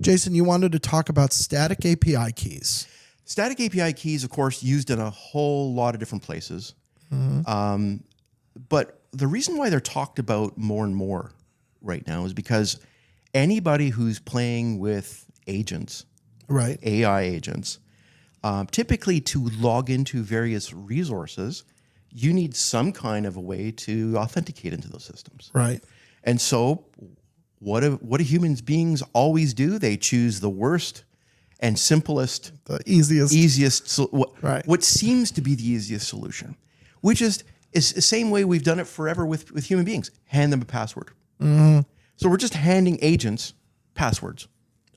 Jason, you wanted to talk about static API keys. Static API keys, of course, used in a whole lot of different places. But the reason why they're talked about more and more right now is because anybody who's playing with agents, Right. AI agents, typically to log into various resources, you need some kind of a way to authenticate into those systems. Right. And so what do human beings always do? They choose the worst and simplest, The easiest. Right. What seems to be the easiest solution, which is the same way we've done it forever with human beings. Hand them a password. So we're just handing agents passwords.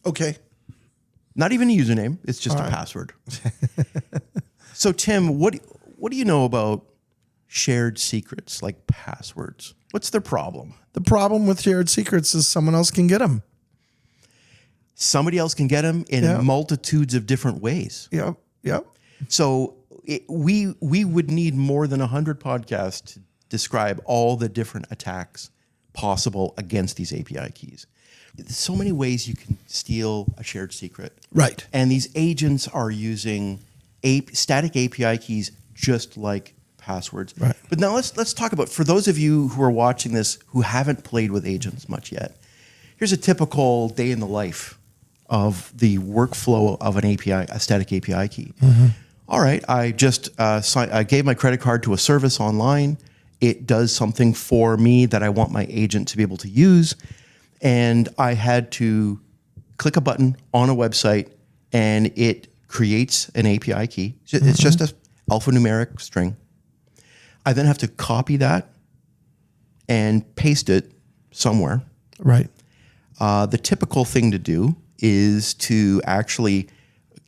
Okay. Not even a username. It's just a password. So Tim, what do you know about shared secrets like passwords? What's their problem? The problem with shared secrets is someone else can get them. Somebody else can get them in multitudes of different ways. Yep. So we would need more than 100 podcasts to describe all the different attacks possible against these API keys. There's so many ways you can steal a shared secret. Right. And these agents are using static API keys just like passwords. Right. But now let's talk about, for those of you who are watching this who haven't played with agents much yet, here's a typical day in the life of the workflow of an API, a static API key. All right, I just I gave my credit card to a service online. It does something for me that I want my agent to be able to use. And I had to click a button on a website and it creates an API key. It's just an alphanumeric string. I then have to copy that and paste it somewhere. Right. The typical thing to do is to actually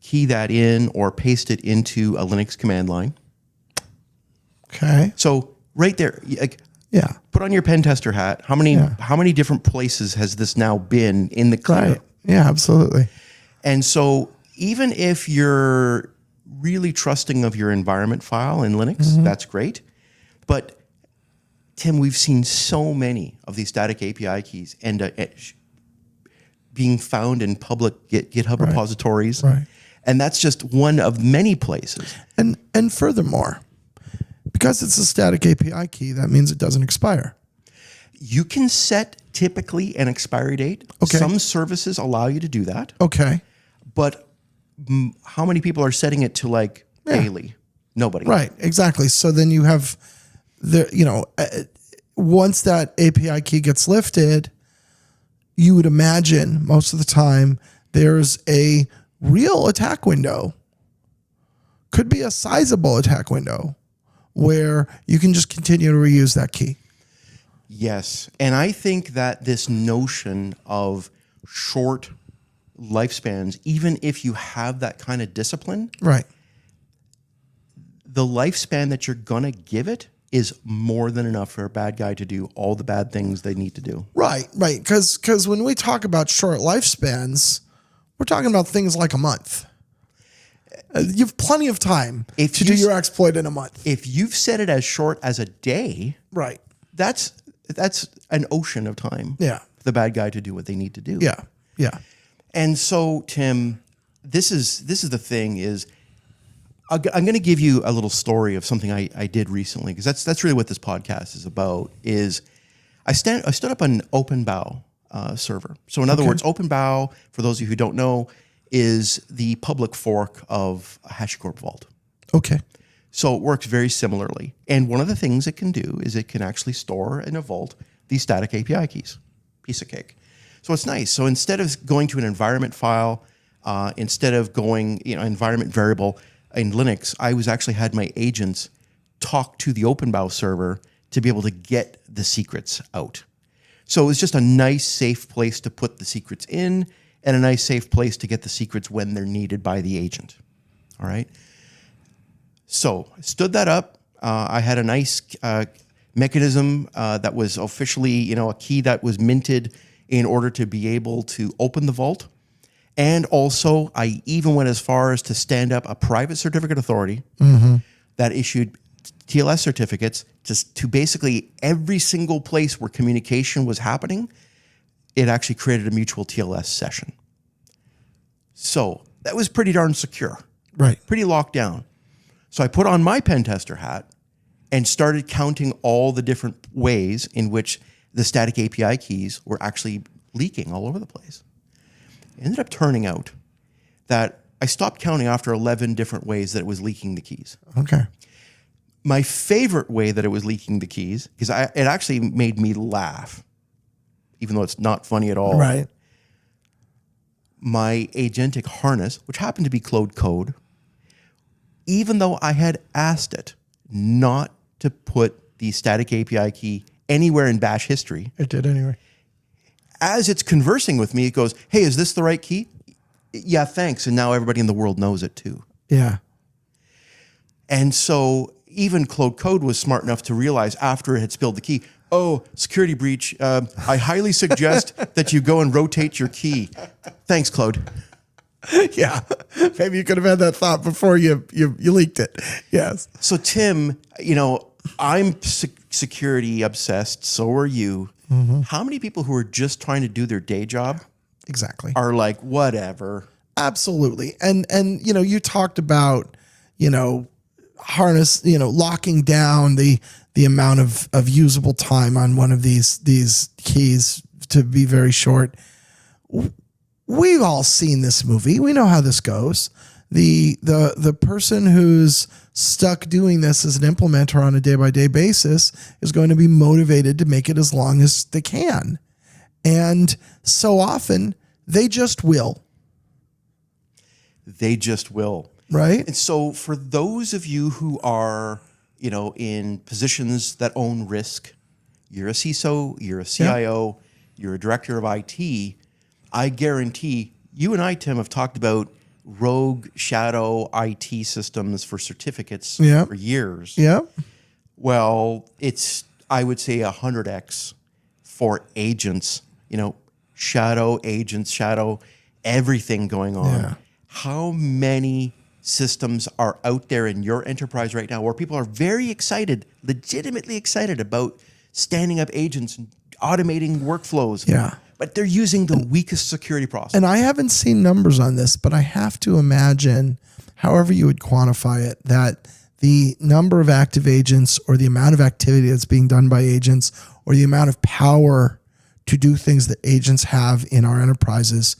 key that in or paste it into a Linux command line. Okay. So right there, Yeah. put on your pen tester hat. How many different places has this now been in the clear? Right. Yeah, absolutely. And so even if you're really trusting of your environment file in Linux, that's great. But Tim, we've seen so many of these static API keys being found in public GitHub repositories. Right. And that's just one of many places. And furthermore, because it's a static API key, that means it doesn't expire. You can set typically an expiry date. Okay. Some services allow you to do that. Okay. But how many people are setting it to like daily? Nobody. Right. Exactly. So then you have once that API key gets lifted, you would imagine most of the time there's a real attack window. Could be a sizable attack window where you can just continue to reuse that key. Yes. And I think that this notion of short lifespans, even if you have that kind of discipline, Right. the lifespan that you're going to give it is more than enough for a bad guy to do all the bad things they need to do. Right. Because when we talk about short lifespans, we're talking about things like a month. You have plenty of time to do your exploit in a month. If you've set it as short as a day, Right. that's an ocean of time for the bad guy to do what they need to do. Yeah. Yeah. And so, Tim, this is the thing is, I'm going to give you a little story of something I did recently, because that's really what this podcast is about. Is I stood up an OpenBow server. So in other words, OpenBow, for those of you who don't know, is the public fork of HashiCorp Vault. Okay. So it works very similarly. And one of the things it can do is it can actually store in a vault these static API keys. Piece of cake. So it's nice. So instead of going to an environment file, instead of going, environment variable in Linux, I actually had my agents talk to the OpenBow server to be able to get the secrets out. So it was just a nice, safe place to put the secrets in, and a nice, safe place to get the secrets when they're needed by the agent. All right. So I stood that up. I had a nice mechanism that was officially, a key that was minted in order to be able to open the vault. And also, I even went as far as to stand up a private certificate authority that issued TLS certificates to basically every single place where communication was happening. It actually created a mutual TLS session. So that was pretty darn secure, Right. pretty locked down. So I put on my pen tester hat and started counting all the different ways in which the static API keys were actually leaking all over the place. It ended up turning out that I stopped counting after 11 different ways that it was leaking the keys. Okay. My favorite way that it was leaking the keys, because it actually made me laugh, even though it's not funny at all. Right. My agentic harness, which happened to be Claude Code, even though I had asked it not to put the static API key anywhere in Bash history, It did anyway. as it's conversing with me, it goes, hey, is this the right key? Yeah, thanks. And now everybody in the world knows it too. Yeah. And so even Claude Code was smart enough to realize after it had spilled the key, oh, security breach. I highly suggest that you go and rotate your key. Thanks, Claude. Yeah. Maybe you could have had that thought before you leaked it. Yes. So Tim, I'm security obsessed. So are you. How many people who are just trying to do their day job Exactly. are like, whatever? Absolutely. And you talked about, harness, locking down the amount of usable time on one of these keys to be very short. We've all seen this movie. We know how this goes. The person who's stuck doing this as an implementer on a day-by-day basis is going to be motivated to make it as long as they can. And so often they just will. They just will. Right? And so for those of you who are, in positions that own risk, you're a CISO, you're a CIO, you're a director of IT, I guarantee you and I, Tim, have talked about rogue shadow IT systems for certificates for years. Yeah. Well, it's, I would say 100x for agents, shadow agents, shadow everything going on. Yeah. How many systems are out there in your enterprise right now where people are very excited, legitimately excited about standing up agents and automating workflows? Yeah. But they're using the weakest security process. And I haven't seen numbers on this, but I have to imagine, however you would quantify it, that the number of active agents or the amount of activity that's being done by agents or the amount of power to do things that agents have in our enterprises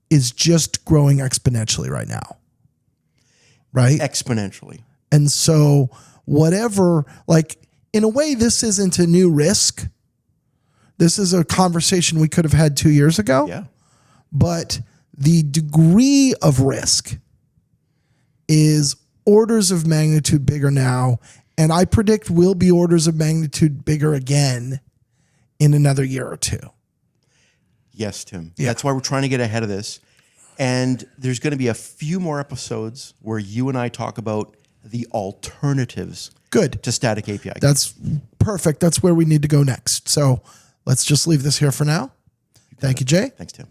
is just growing exponentially right now. Right? Exponentially. And so whatever, in a way, this isn't a new risk. This is a conversation we could have had 2 years ago. Yeah. But the degree of risk is orders of magnitude bigger now. And I predict will be orders of magnitude bigger again in another year or two. Yes, Tim. Yeah. That's why we're trying to get ahead of this. And there's going to be a few more episodes where you and I talk about the alternatives Good. to static API. That's perfect. That's where we need to go next. So let's just leave this here for now. Thank you, Jay. Thanks, Tim.